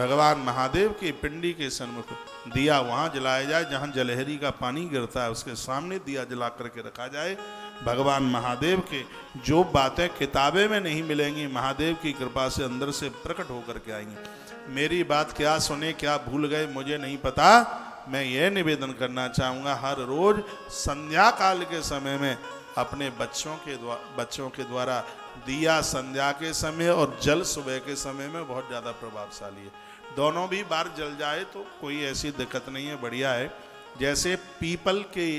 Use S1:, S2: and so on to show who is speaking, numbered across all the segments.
S1: भगवान महादेव की पिंडी के सन्मुख दिया वहाँ जलाया जाए, जहाँ जलहरी का पानी गिरता है उसके सामने दिया जला करके रखा जाए। भगवान महादेव के जो बातें किताबें में नहीं मिलेंगी, महादेव की कृपा से अंदर से प्रकट होकर के आएंगी। मेरी बात क्या सुने क्या भूल गए मुझे नहीं पता। मैं ये निवेदन करना चाहूँगा, हर रोज़ संध्या काल के समय में अपने बच्चों के द्वारा दिया संध्या के समय और जल सुबह के समय में बहुत ज़्यादा प्रभावशाली है। दोनों भी बार जल जाए तो कोई ऐसी दिक्कत नहीं है, बढ़िया है। जैसे पीपल के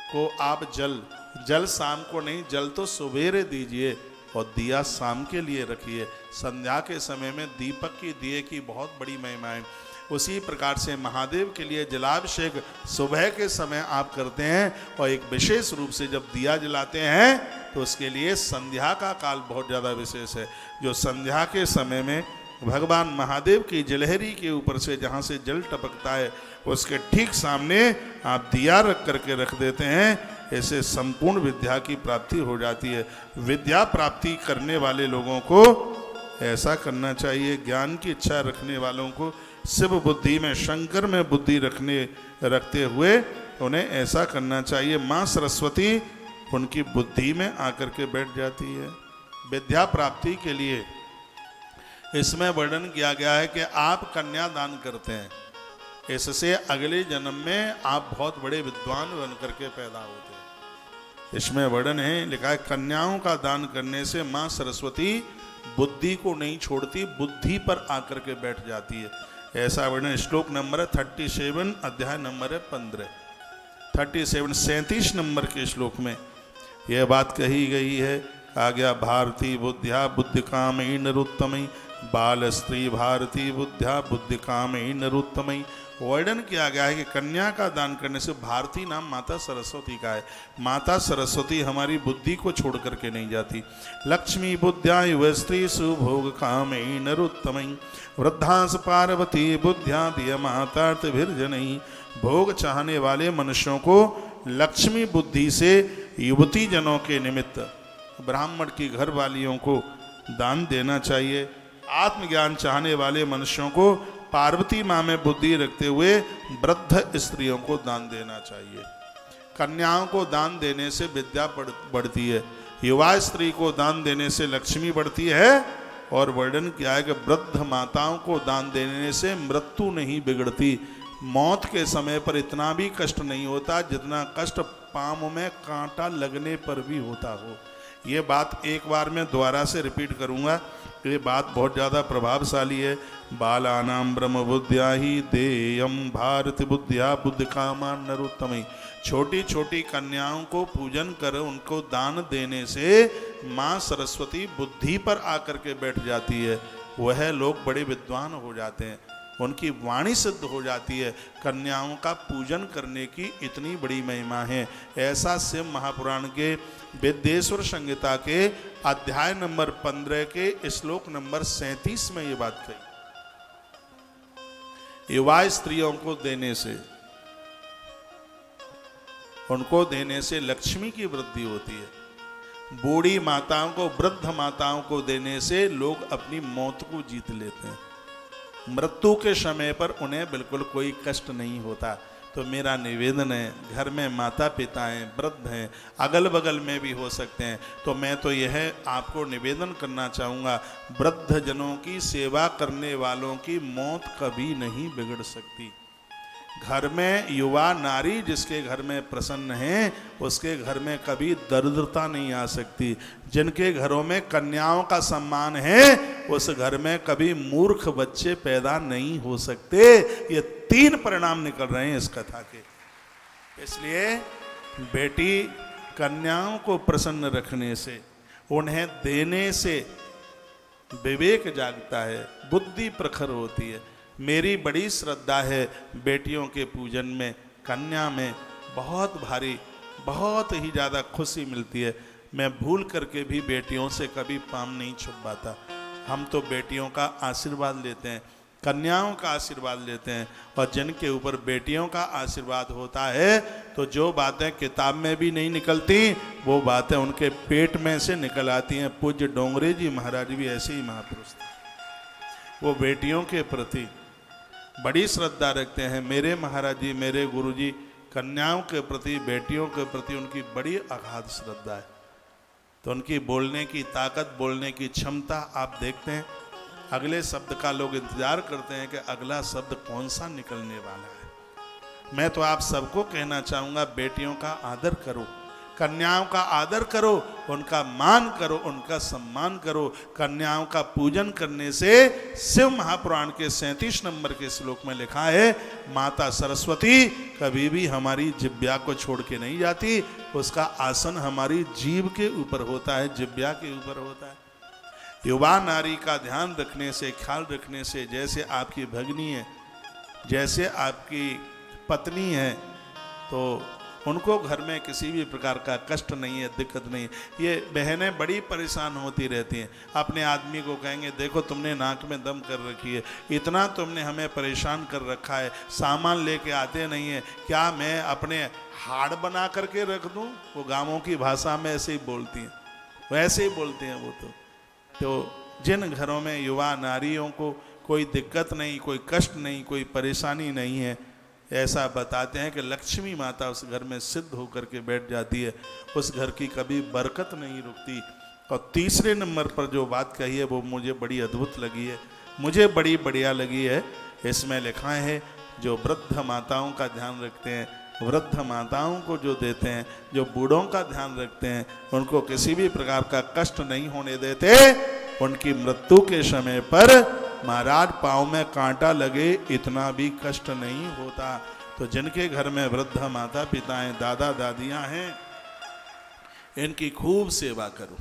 S1: को आप जल शाम को नहीं, जल तो सवेरे दीजिए और दिया शाम के लिए रखिए। संध्या के समय में दीपक की दिए की बहुत बड़ी महिमा है। उसी प्रकार से महादेव के लिए जलाभिषेक सुबह के समय आप करते हैं और एक विशेष रूप से जब दिया जलाते हैं तो उसके लिए संध्या का काल बहुत ज़्यादा विशेष है। जो संध्या के समय में भगवान महादेव की जलहरी के ऊपर से जहाँ से जल टपकता है उसके ठीक सामने आप दिया रख करके रख देते हैं, ऐसे संपूर्ण विद्या की प्राप्ति हो जाती है। विद्या प्राप्ति करने वाले लोगों को ऐसा करना चाहिए, ज्ञान की इच्छा रखने वालों को शिव बुद्धि में, शंकर में बुद्धि रखते हुए उन्हें ऐसा करना चाहिए। माँ सरस्वती उनकी बुद्धि में आकर के बैठ जाती है। विद्या प्राप्ति के लिए इसमें वर्णन किया गया है कि आप कन्या दान करते हैं, इससे अगले जन्म में आप बहुत बड़े विद्वान बन करके पैदा होते हैं। इसमें वर्णन है, लिखा है कन्याओं का दान करने से माँ सरस्वती बुद्धि को नहीं छोड़ती, बुद्धि पर आकर के बैठ जाती है। ऐसा वर्णन श्लोक नंबर है 37, अध्याय नंबर है 15, 37 नंबर के श्लोक में यह बात कही गई है। आ गया भारती बुद्ध्या बुद्धि कामयी नरोत्तमयी, बाल स्त्री भारती बुद्ध्या बुद्धि कामयी नरोत्तमयी। वर्णन किया गया है कि कन्या का दान करने से, भारती नाम माता सरस्वती का है, माता सरस्वती हमारी बुद्धि को छोड़ करके नहीं जाती। लक्ष्मी बुद्ध्या युव स्त्री सुभोग कामयी नरोत्तमयी, वृद्धांस पार्वती बुद्ध्या दिय मातार्थ भोग चाहने वाले मनुष्यों को लक्ष्मी बुद्धि से युवती जनों के निमित्त ब्राह्मण की घर वालियों को दान देना चाहिए। आत्मज्ञान चाहने वाले मनुष्यों को पार्वती माँ में बुद्धि रखते हुए वृद्ध स्त्रियों को दान देना चाहिए। कन्याओं को दान देने से विद्या बढ़ती है, युवा स्त्री को दान देने से लक्ष्मी बढ़ती है। और वर्णन किया है कि वृद्ध माताओं को दान देने से मृत्यु नहीं बिगड़ती, मौत के समय पर इतना भी कष्ट नहीं होता जितना कष्ट पाँव में कांटा लगने पर भी होता हो। ये बात एक बार मैं दोबारा से रिपीट करूँगा, ये बात बहुत ज़्यादा प्रभावशाली है। बालानां ब्रह्म बुद्ध्या ही देयम भारत बुद्धिया बुद्धि कामा नरोत्तमयी। छोटी छोटी कन्याओं को पूजन कर उनको दान देने से माँ सरस्वती बुद्धि पर आकर के बैठ जाती है, वह लोग बड़े विद्वान हो जाते हैं, उनकी वाणी सिद्ध हो जाती है। कन्याओं का पूजन करने की इतनी बड़ी महिमा है। ऐसा शिव महापुराण के विद्येश्वर संहिता के अध्याय नंबर 15 के श्लोक नंबर 37 में ये बात कही। युवा स्त्रियों को देने से, उनको देने से लक्ष्मी की वृद्धि होती है। बूढ़ी माताओं को, वृद्ध माताओं को देने से लोग अपनी मौत को जीत लेते हैं। मृत्यु के समय पर उन्हें बिल्कुल कोई कष्ट नहीं होता। तो मेरा निवेदन है, घर में माता पिता हैं, वृद्ध हैं, अगल बगल में भी हो सकते हैं, तो मैं तो यह आपको निवेदन करना चाहूँगा, वृद्ध जनों की सेवा करने वालों की मौत कभी नहीं बिगड़ सकती। घर में युवा नारी जिसके घर में प्रसन्न है, उसके घर में कभी दरिद्रता नहीं आ सकती। जिनके घरों में कन्याओं का सम्मान है, उस घर में कभी मूर्ख बच्चे पैदा नहीं हो सकते। ये 3 परिणाम निकल रहे हैं इस कथा के। इसलिए बेटी कन्याओं को प्रसन्न रखने से, उन्हें देने से विवेक जागता है, बुद्धि प्रखर होती है। मेरी बड़ी श्रद्धा है बेटियों के पूजन में, कन्या में बहुत भारी, बहुत ही ज़्यादा खुशी मिलती है। मैं भूल करके भी बेटियों से कभी पाँव नहीं छुपाता। हम तो बेटियों का आशीर्वाद लेते हैं, कन्याओं का आशीर्वाद लेते हैं, और जिनके ऊपर बेटियों का आशीर्वाद होता है तो जो बातें किताब में भी नहीं निकलती, वो बातें उनके पेट में से निकल आती हैं। पूज्य डोंगरे जी महाराज भी ऐसे ही महापुरुष थे। वो बेटियों के प्रति बड़ी श्रद्धा रखते हैं। मेरे महाराज जी, मेरे गुरु जी कन्याओं के प्रति, बेटियों के प्रति उनकी बड़ी अगाध श्रद्धा है। तो उनकी बोलने की ताकत, बोलने की क्षमता आप देखते हैं। अगले शब्द का लोग इंतजार करते हैं कि अगला शब्द कौन सा निकलने वाला है। मैं तो आप सबको कहना चाहूँगा, बेटियों का आदर करो, कन्याओं का आदर करो, उनका मान करो, उनका सम्मान करो। कन्याओं का पूजन करने से शिव महापुराण के 37 नंबर के श्लोक में लिखा है, माता सरस्वती कभी भी हमारी जिब्या को छोड़ के नहीं जाती, उसका आसन हमारी जीभ के ऊपर होता है, जिब्या के ऊपर होता है। युवा नारी का ध्यान रखने से, ख्याल रखने से, जैसे आपकी भगनी है, जैसे आपकी पत्नी है, तो उनको घर में किसी भी प्रकार का कष्ट नहीं है, दिक्कत नहीं है। ये बहनें बड़ी परेशान होती रहती हैं, अपने आदमी को कहेंगे देखो तुमने नाक में दम कर रखी है, इतना तुमने हमें परेशान कर रखा है, सामान लेके आते नहीं है, क्या मैं अपने हाड़ बना करके रख दूं? वो गाँवों की भाषा में ऐसे ही बोलती हैं, वैसे ही बोलते हैं वो। तो जिन घरों में युवा नारियों को कोई दिक्कत नहीं, कोई कष्ट नहीं, कोई परेशानी नहीं है, ऐसा बताते हैं कि लक्ष्मी माता उस घर में सिद्ध होकर के बैठ जाती है, उस घर की कभी बरकत नहीं रुकती। और तीसरे नंबर पर जो बात कही है वो मुझे बड़ी अद्भुत लगी है, मुझे बड़ी बढ़िया लगी है। इसमें लिखा है, जो वृद्ध माताओं का ध्यान रखते हैं, वृद्ध माताओं को जो देते हैं, जो बूढ़ों का ध्यान रखते हैं, उनको किसी भी प्रकार का कष्ट नहीं होने देते, उनकी मृत्यु के समय पर महाराज पाँव में कांटा लगे इतना भी कष्ट नहीं होता। तो जिनके घर में वृद्ध माता पिता हैं, दादा दादियां हैं, इनकी खूब सेवा करो।